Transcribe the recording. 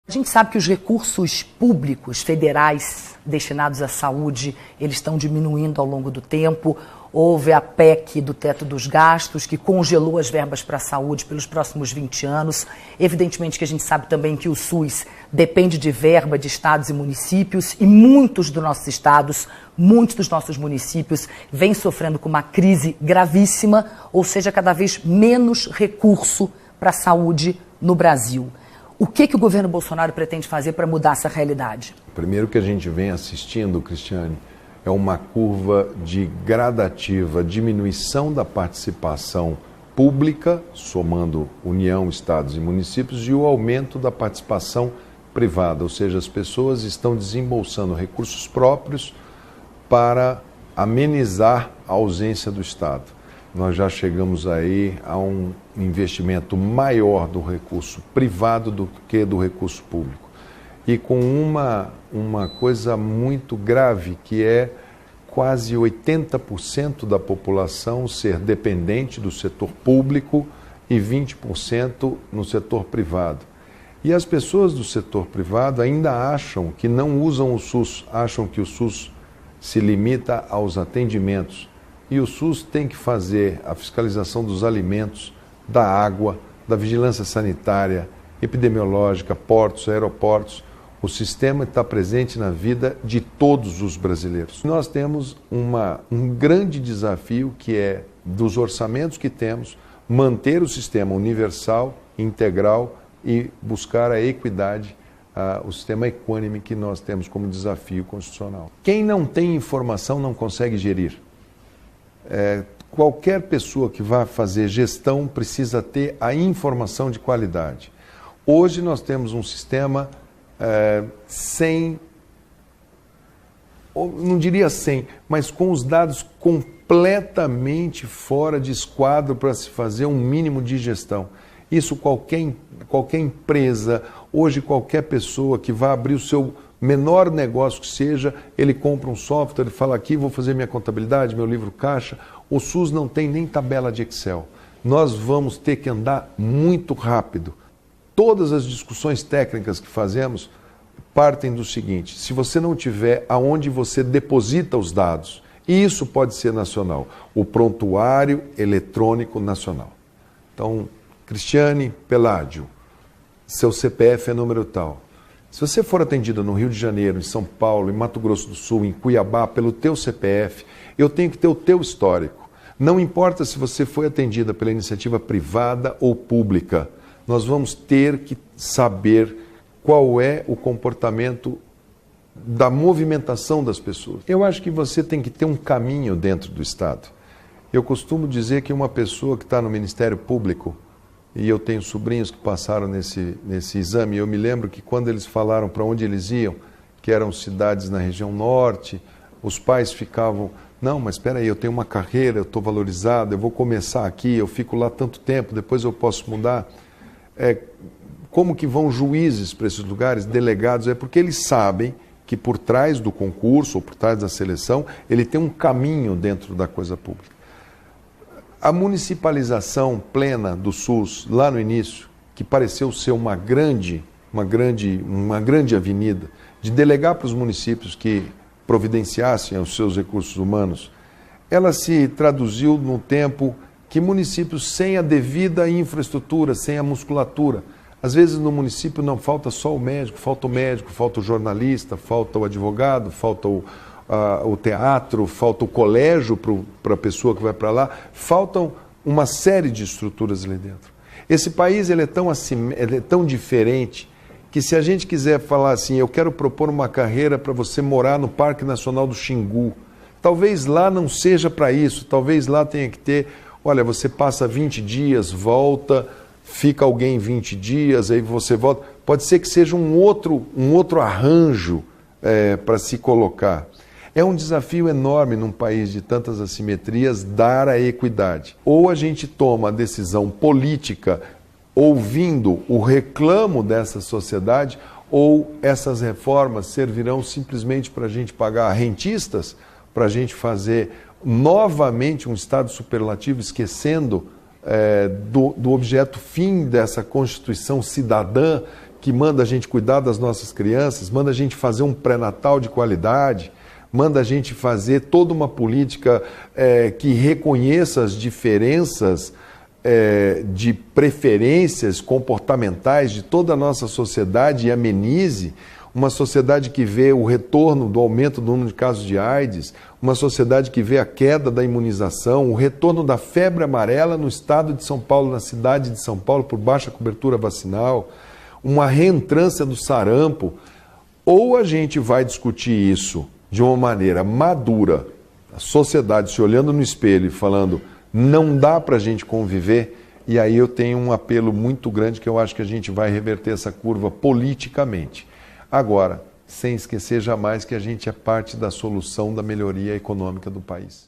A gente sabe que os recursos públicos federais destinados à saúde, eles estão diminuindo ao longo do tempo. Houve a PEC do teto dos gastos, que congelou as verbas para a saúde pelos próximos 20 anos. Evidentemente que a gente sabe também que o SUS depende de verba de estados e municípios, e muitos dos nossos estados, muitos dos nossos municípios vêm sofrendo com uma crise gravíssima, ou seja, cada vez menos recurso para a saúde no Brasil. O que o governo Bolsonaro pretende fazer para mudar essa realidade? Primeiro que a gente vem assistindo, Cristiane, é uma curva de gradativa diminuição da participação pública, somando União, estados e municípios, e o aumento da participação privada, ou seja, as pessoas estão desembolsando recursos próprios para amenizar a ausência do Estado. Nós já chegamos aí a um investimento maior do recurso privado do que do recurso público. E com uma coisa muito grave, que é quase 80% da população ser dependente do setor público e 20% no setor privado. E as pessoas do setor privado ainda acham que não usam o SUS, acham que o SUS se limita aos atendimentos. E o SUS tem que fazer a fiscalização dos alimentos, da água, da vigilância sanitária, epidemiológica, portos, aeroportos. O sistema está presente na vida de todos os brasileiros. Nós temos um grande desafio, que é, dos orçamentos que temos, manter o sistema universal, integral e buscar a equidade, o sistema equânime que nós temos como desafio constitucional. Quem não tem informação não consegue gerir. Qualquer pessoa que vá fazer gestão precisa ter a informação de qualidade. Hoje nós temos um sistema não diria sem, mas com os dados completamente fora de esquadro para se fazer um mínimo de gestão. Isso qualquer empresa, hoje qualquer pessoa que vá abrir o seu menor negócio que seja, ele compra um software, ele fala aqui, vou fazer minha contabilidade, meu livro caixa. O SUS não tem nem tabela de Excel. Nós vamos ter que andar muito rápido. Todas as discussões técnicas que fazemos partem do seguinte: se você não tiver aonde você deposita os dados, e isso pode ser nacional, o prontuário eletrônico nacional. Então, Cristiane Peládio, seu CPF é número tal. Se você for atendida no Rio de Janeiro, em São Paulo, em Mato Grosso do Sul, em Cuiabá, pelo teu CPF, eu tenho que ter o teu histórico. Não importa se você foi atendida pela iniciativa privada ou pública, nós vamos ter que saber qual é o comportamento da movimentação das pessoas. Eu acho que você tem que ter um caminho dentro do Estado. Eu costumo dizer que uma pessoa que está no Ministério Público, e eu tenho sobrinhos que passaram nesse exame, eu me lembro que quando eles falaram para onde eles iam, que eram cidades na região norte, os pais ficavam, não, mas espera aí, eu tenho uma carreira, eu estou valorizado, eu vou começar aqui, eu fico lá tanto tempo, depois eu posso mudar. Como que vão juízes para esses lugares, delegados? É porque eles sabem que por trás do concurso, ou por trás da seleção, ele tem um caminho dentro da coisa pública. A municipalização plena do SUS, lá no início, que pareceu ser uma grande avenida, de delegar para os municípios que providenciassem os seus recursos humanos, ela se traduziu no tempo que municípios sem a devida infraestrutura, sem a musculatura, às vezes no município não falta só o médico, falta o jornalista, falta o advogado, falta o teatro, falta o colégio para a pessoa que vai para lá, faltam uma série de estruturas ali dentro. Esse país ele é tão diferente que, se a gente quiser falar assim, eu quero propor uma carreira para você morar no Parque Nacional do Xingu, talvez lá não seja para isso, talvez lá tenha que ter, olha, você passa 20 dias, volta, fica alguém 20 dias, aí você volta. Pode ser que seja um outro arranjo para se colocar. É um desafio enorme num país de tantas assimetrias dar a equidade. Ou a gente toma a decisão política ouvindo o reclamo dessa sociedade, ou essas reformas servirão simplesmente para a gente pagar rentistas, para a gente fazer novamente um Estado superlativo, esquecendo do objeto fim dessa Constituição cidadã, que manda a gente cuidar das nossas crianças, manda a gente fazer um pré-natal de qualidade, manda a gente fazer toda uma política que reconheça as diferenças de preferências comportamentais de toda a nossa sociedade e amenize uma sociedade que vê o retorno do aumento do número de casos de AIDS, uma sociedade que vê a queda da imunização, o retorno da febre amarela no estado de São Paulo, na cidade de São Paulo, por baixa cobertura vacinal, uma reentrância do sarampo. Ou a gente vai discutir isso de uma maneira madura, a sociedade se olhando no espelho e falando, não dá para a gente conviver, e aí eu tenho um apelo muito grande que eu acho que a gente vai reverter essa curva politicamente. Agora, sem esquecer jamais que a gente é parte da solução da melhoria econômica do país.